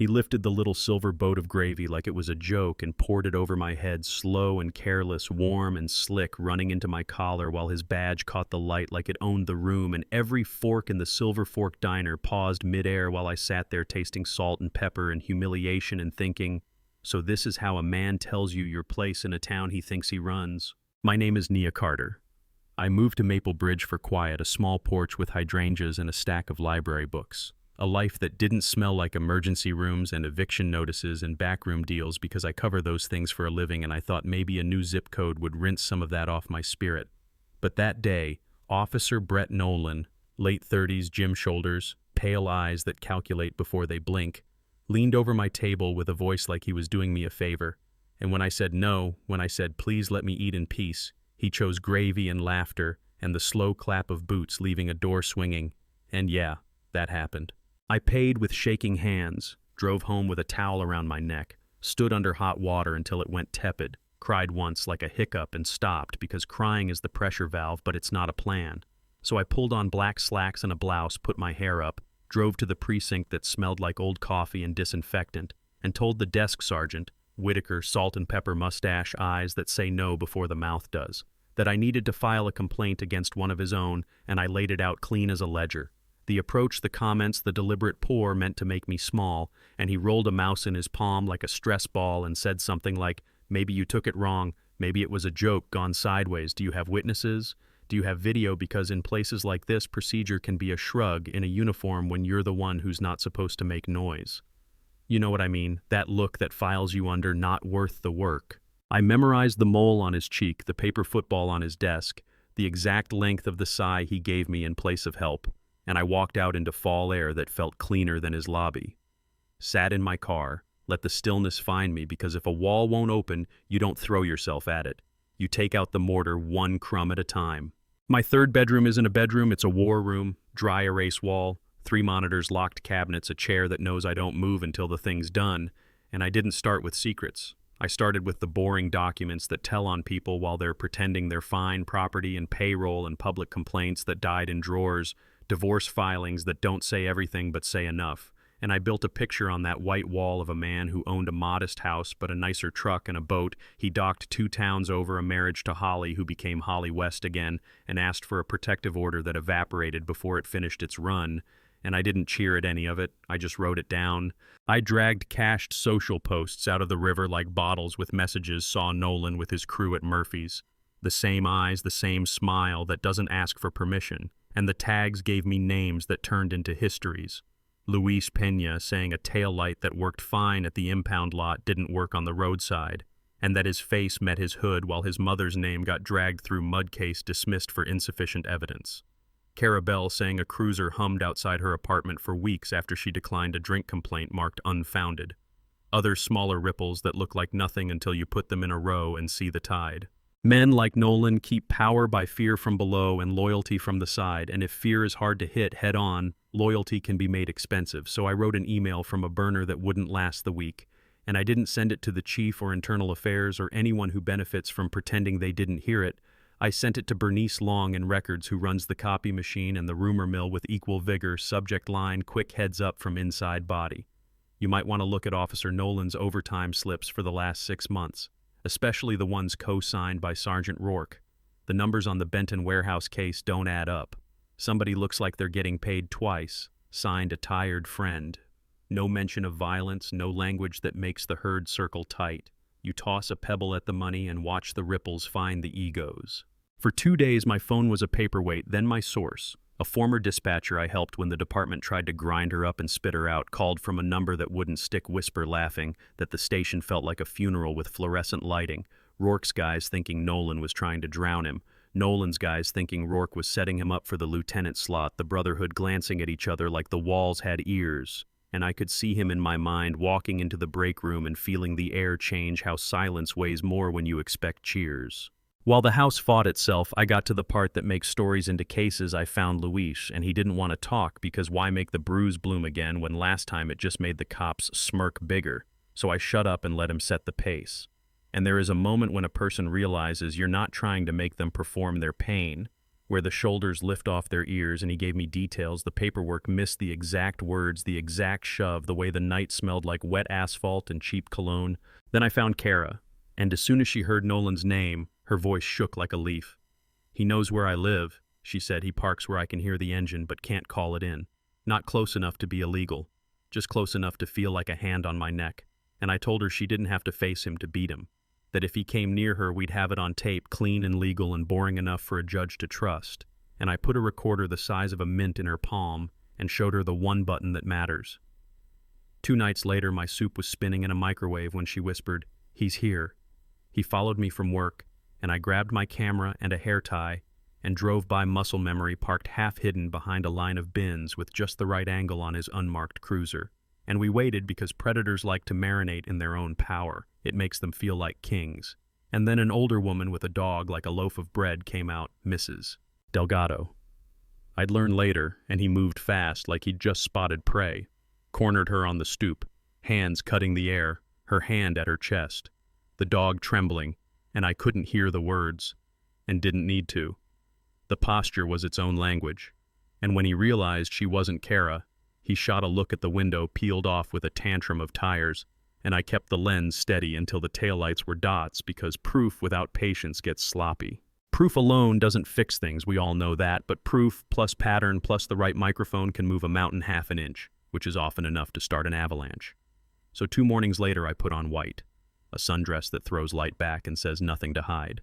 He lifted the little silver boat of gravy like it was a joke and poured it over my head, slow and careless, warm and slick, running into my collar while his badge caught the light like it owned the room, and every fork in the Silver Fork diner paused midair while I sat there tasting salt and pepper and humiliation and thinking, so this is how a man tells you your place in a town he thinks he runs. My name is Nia Carter. I moved to Maple Bridge for quiet, a small porch with hydrangeas and a stack of library books. A life that didn't smell like emergency rooms and eviction notices and backroom deals because I cover those things for a living, and I thought maybe a new zip code would rinse some of that off my spirit. But that day, Officer Brett Nolan, late 30s, gym shoulders, pale eyes that calculate before they blink, leaned over my table with a voice like he was doing me a favor. And when I said no, when I said please let me eat in peace, he chose gravy and laughter and the slow clap of boots leaving a door swinging. And yeah, that happened. I paid with shaking hands, drove home with a towel around my neck, stood under hot water until it went tepid, cried once like a hiccup and stopped because crying is the pressure valve, but it's not a plan. So I pulled on black slacks and a blouse, put my hair up, drove to the precinct that smelled like old coffee and disinfectant, and told the desk sergeant, Whitaker, salt and pepper mustache, eyes that say no before the mouth does, that I needed to file a complaint against one of his own, and I laid it out clean as a ledger. The approach, the comments, the deliberate pour meant to make me small, and he rolled a mouse in his palm like a stress ball and said something like, maybe you took it wrong, maybe it was a joke gone sideways, do you have witnesses? Do you have video? Because in places like this, procedure can be a shrug in a uniform when you're the one who's not supposed to make noise. You know what I mean, that look that files you under not worth the work. I memorized the mole on his cheek, the paper football on his desk, the exact length of the sigh he gave me in place of help, and I walked out into fall air that felt cleaner than his lobby. Sat in my car, let the stillness find me, because if a wall won't open, you don't throw yourself at it. You take out the mortar one crumb at a time. My third bedroom isn't a bedroom, it's a war room, dry erase wall, 3 monitors, locked cabinets, a chair that knows I don't move until the thing's done, and I didn't start with secrets. I started with the boring documents that tell on people while they're pretending they're fine, property and payroll and public complaints that died in drawers, divorce filings that don't say everything but say enough. And I built a picture on that white wall of a man who owned a modest house but a nicer truck and a boat. He docked 2 towns over, a marriage to Holly, who became Holly West again, and asked for a protective order that evaporated before it finished its run. And I didn't cheer at any of it, I just wrote it down. I dragged cached social posts out of the river like bottles with messages, saw Nolan with his crew at Murphy's. The same eyes, the same smile that doesn't ask for permission. And the tags gave me names that turned into histories. Luis Pena saying a taillight that worked fine at the impound lot didn't work on the roadside, and that his face met his hood while his mother's name got dragged through mud case dismissed for insufficient evidence. Carabelle saying a cruiser hummed outside her apartment for weeks after she declined a drink complaint marked unfounded. Other smaller ripples that look like nothing until you put them in a row and see the tide. Men like Nolan keep power by fear from below and loyalty from the side, and if fear is hard to hit head on, loyalty can be made expensive. So I wrote an email from a burner that wouldn't last the week, and I didn't send it to the chief or internal affairs or anyone who benefits from pretending they didn't hear it. I sent it to Bernice Long in Records, who runs the copy machine and the rumor mill with equal vigor. Subject line, quick heads up from inside body. You might want to look at Officer Nolan's overtime slips for the last 6 months, especially the ones co-signed by Sergeant Rourke. The numbers on the Benton warehouse case don't add up. Somebody looks like they're getting paid twice. Signed, a tired friend. No mention of violence, no language that makes the herd circle tight. You toss a pebble at the money and watch the ripples find the egos. For 2 days, my phone was a paperweight, then my source. A former dispatcher I helped when the department tried to grind her up and spit her out called from a number that wouldn't stick, whisper laughing that the station felt like a funeral with fluorescent lighting. Rourke's guys thinking Nolan was trying to drown him. Nolan's guys thinking Rourke was setting him up for the lieutenant slot, the Brotherhood glancing at each other like the walls had ears. And I could see him in my mind walking into the break room and feeling the air change, how silence weighs more when you expect cheers. While the house fought itself, I got to the part that makes stories into cases. I found Luis, and he didn't want to talk because why make the bruise bloom again when last time it just made the cops smirk bigger? So I shut up and let him set the pace. And there is a moment when a person realizes you're not trying to make them perform their pain. where the shoulders lift off their ears, and he gave me details. The paperwork missed the exact words, the exact shove, the way the night smelled like wet asphalt and cheap cologne. Then I found Kara, and as soon as she heard Nolan's name, her voice shook like a leaf. "He knows where I live," she said. "He parks where I can hear the engine but can't call it in. Not close enough to be illegal, just close enough to feel like a hand on my neck." And I told her she didn't have to face him to beat him, that if he came near her, we'd have it on tape, clean and legal and boring enough for a judge to trust. And I put a recorder the size of a mint in her palm and showed her the one button that matters. 2 nights later, my soup was spinning in a microwave when she whispered, "He's here." He followed me from work, and I grabbed my camera and a hair tie and drove by Muscle Memory, parked half hidden behind a line of bins with just the right angle on his unmarked cruiser. And we waited because predators like to marinate in their own power. It makes them feel like kings. And then an older woman with a dog like a loaf of bread came out, Mrs. Delgado. I'd learn later, and he moved fast like he'd just spotted prey. Cornered her on the stoop, hands cutting the air, her hand at her chest. The dog trembling, and I couldn't hear the words, and didn't need to. The posture was its own language, and when he realized she wasn't Kara, he shot a look at the window, peeled off with a tantrum of tires, and I kept the lens steady until the taillights were dots, because proof without patience gets sloppy. Proof alone doesn't fix things, we all know that, but proof plus pattern plus the right microphone can move a mountain half an inch, which is often enough to start an avalanche. So 2 mornings later I put on white, a sundress that throws light back and says nothing to hide,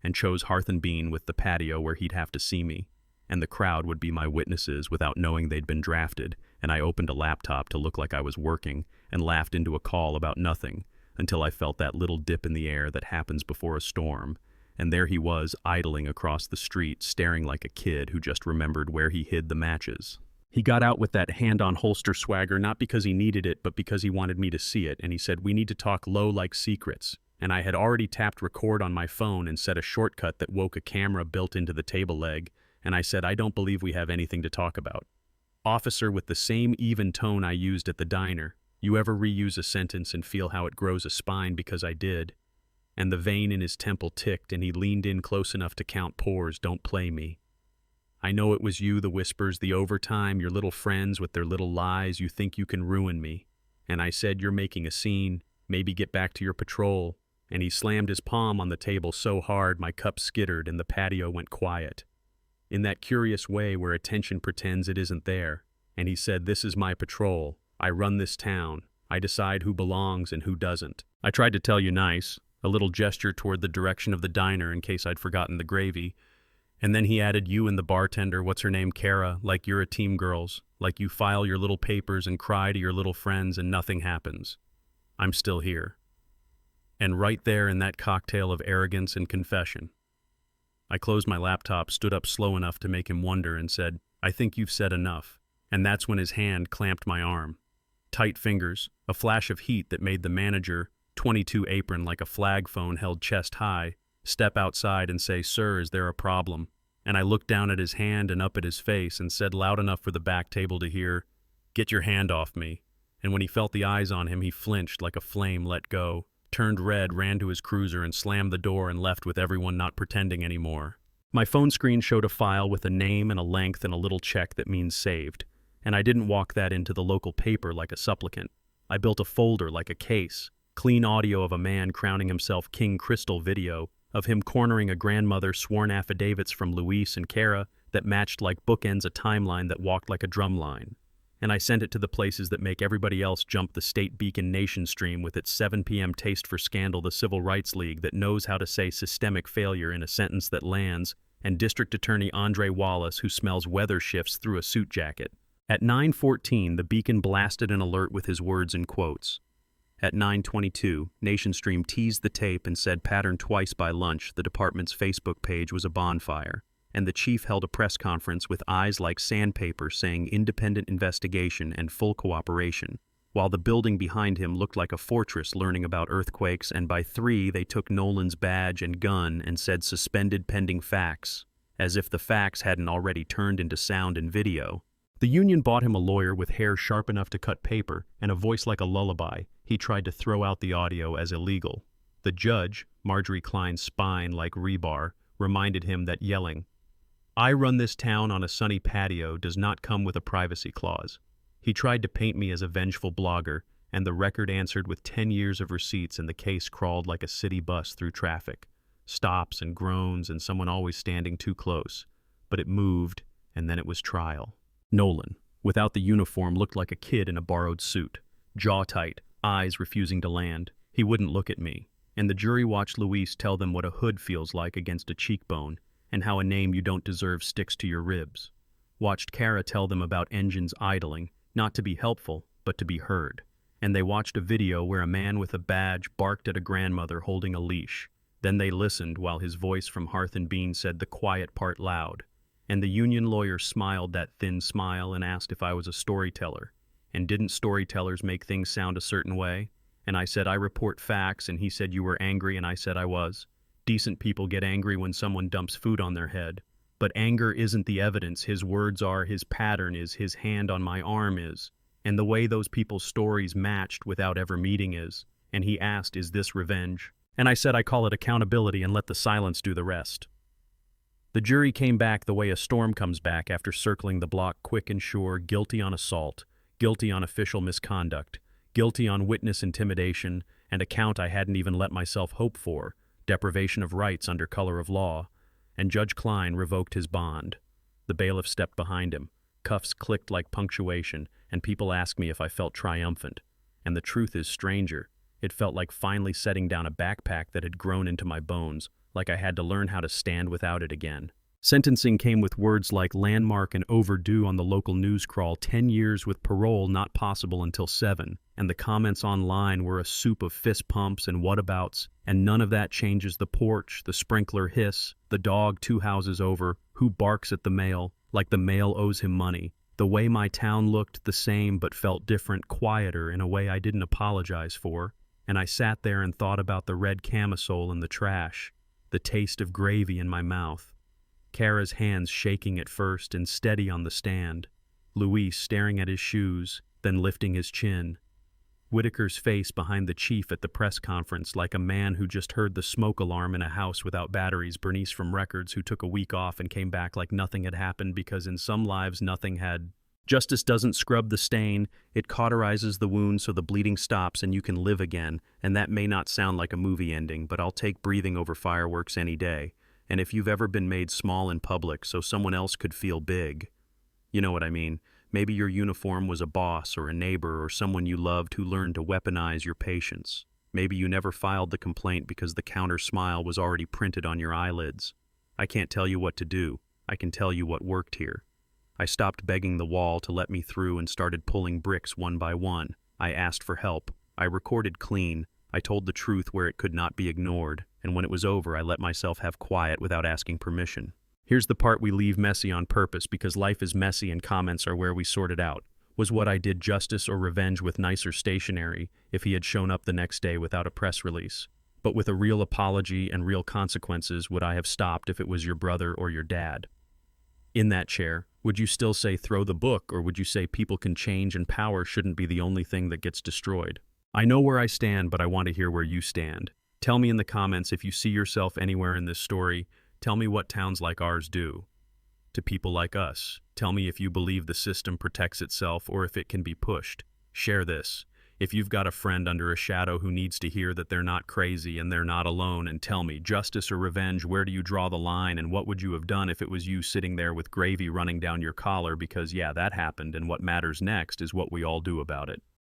and chose Hearth and Bean with the patio where he'd have to see me, and the crowd would be my witnesses without knowing they'd been drafted, and I opened a laptop to look like I was working and laughed into a call about nothing until I felt that little dip in the air that happens before a storm, and there he was idling across the street, staring like a kid who just remembered where he hid the matches. He got out with that hand-on-holster swagger, not because he needed it, but because he wanted me to see it, and he said, "We need to talk low like secrets." And I had already tapped record on my phone and set a shortcut that woke a camera built into the table leg, and I said, "I don't believe we have anything to talk about." Officer, with the same even tone I used at the diner. You ever reuse a sentence and feel how it grows a spine? Because I did. And the vein in his temple ticked, and he leaned in close enough to count pores. "Don't play me. I know it was you," the whispers, "the overtime, your little friends with their little lies. You think you can ruin me." And I said, "You're making a scene. Maybe get back to your patrol." And he slammed his palm on the table so hard my cup skittered and the patio went quiet, in that curious way where attention pretends it isn't there. And he said, "This is my patrol. I run this town. I decide who belongs and who doesn't." I tried to tell you nice, a little gesture toward the direction of the diner in case I'd forgotten the gravy. And then he added, "You and the bartender, what's her name, Kara, like you're a team, girls, like you file your little papers and cry to your little friends and nothing happens. I'm still here." And right there in that cocktail of arrogance and confession, I closed my laptop, stood up slow enough to make him wonder, and said, "I think you've said enough." And that's when his hand clamped my arm. Tight fingers, a flash of heat that made the manager, 22 apron like a flag phone held chest high, step outside and say, "Sir, is there a problem?" And I looked down at his hand and up at his face and said loud enough for the back table to hear, "Get your hand off me." And when he felt the eyes on him, he flinched like a flame let go, turned red, ran to his cruiser and slammed the door and left with everyone not pretending anymore. My phone screen showed a file with a name and a length and a little check that means saved. And I didn't walk that into the local paper like a supplicant. I built a folder like a case, clean audio of a man crowning himself King Crystal video, of him cornering a grandmother, sworn affidavits from Luis and Kara that matched like bookends a timeline that walked like a drumline. And I sent it to the places that make everybody else jump the state beacon nation stream with its 7 p.m. taste for scandal, the Civil Rights League that knows how to say systemic failure in a sentence that lands, and District Attorney Andre Wallace who smells weather shifts through a suit jacket. At 9:14, the beacon blasted an alert with his words in quotes. At 9:22, NationStream teased the tape and said pattern twice by lunch the department's Facebook page was a bonfire, and the chief held a press conference with eyes like sandpaper saying independent investigation and full cooperation, while the building behind him looked like a fortress learning about earthquakes, and by 3 they took Nolan's badge and gun and said suspended pending facts, as if the facts hadn't already turned into sound and video. The union bought him a lawyer with hair sharp enough to cut paper and a voice like a lullaby. He tried to throw out the audio as illegal. The judge, Marjorie Klein's spine like rebar, reminded him that yelling, I run this town on a sunny patio does not come with a privacy clause. He tried to paint me as a vengeful blogger, and the record answered with 10 years of receipts, and the case crawled like a city bus through traffic. Stops and groans and someone always standing too close. But it moved, and then it was trial. Nolan, without the uniform, looked like a kid in a borrowed suit. Jaw tight, eyes refusing to land. He wouldn't look at me. And the jury watched Luis tell them what a hood feels like against a cheekbone, and how a name you don't deserve sticks to your ribs. Watched Kara tell them about engines idling, not to be helpful, but to be heard. And they watched a video where a man with a badge barked at a grandmother holding a leash. Then they listened while his voice from Hearth and Bean said the quiet part loud. And the union lawyer smiled that thin smile and asked if I was a storyteller. And didn't storytellers make things sound a certain way? And I said I report facts, and he said you were angry, and I said I was. Decent people get angry when someone dumps food on their head. But anger isn't the evidence. His words are, his pattern is, his hand on my arm is. And the way those people's stories matched without ever meeting is. And he asked, is this revenge? And I said I call it accountability and let the silence do the rest. The jury came back the way a storm comes back after circling the block quick and sure, guilty on assault, guilty on official misconduct, guilty on witness intimidation, and a count I hadn't even let myself hope for, deprivation of rights under color of law, and Judge Klein revoked his bond. The bailiff stepped behind him. Cuffs clicked like punctuation, and people asked me if I felt triumphant. And the truth is stranger. It felt like finally setting down a backpack that had grown into my bones, like I had to learn how to stand without it again. Sentencing came with words like landmark and overdue on the local news crawl, 10 years with parole not possible until 7, and the comments online were a soup of fist pumps and whatabouts, and none of that changes the porch, the sprinkler hiss, the dog 2 houses over, who barks at the mail, like the mail owes him money. The way my town looked the same but felt different, quieter in a way I didn't apologize for, and I sat there and thought about the red camisole in the trash, the taste of gravy in my mouth. Kara's hands shaking at first and steady on the stand. Luis staring at his shoes, then lifting his chin. Whitaker's face behind the chief at the press conference like a man who just heard the smoke alarm in a house without batteries. Bernice from Records, who took a week off and came back like nothing had happened because in some lives nothing had. Justice doesn't scrub the stain, it cauterizes the wound so the bleeding stops and you can live again, and that may not sound like a movie ending, but I'll take breathing over fireworks any day. And if you've ever been made small in public so someone else could feel big, you know what I mean. Maybe your uniform was a boss or a neighbor or someone you loved who learned to weaponize your patience. Maybe you never filed the complaint because the counter smile was already printed on your eyelids. I can't tell you what to do. I can tell you what worked here. I stopped begging the wall to let me through and started pulling bricks one by one. I asked for help. I recorded clean. I told the truth where it could not be ignored. And when it was over, I let myself have quiet without asking permission. Here's the part we leave messy on purpose because life is messy and comments are where we sort it out. Was what I did justice or revenge with nicer stationery if he had shown up the next day without a press release? But with a real apology and real consequences, would I have stopped if it was your brother or your dad? In that chair, would you still say throw the book, or would you say people can change and power shouldn't be the only thing that gets destroyed? I know where I stand, but I want to hear where you stand. Tell me in the comments if you see yourself anywhere in this story. Tell me what towns like ours do to people like us. Tell me if you believe the system protects itself or if it can be pushed. Share this. If you've got a friend under a shadow who needs to hear that they're not crazy and they're not alone, and tell me, justice or revenge, where do you draw the line, and what would you have done if it was you sitting there with gravy running down your collar because, yeah, that happened, and what matters next is what we all do about it.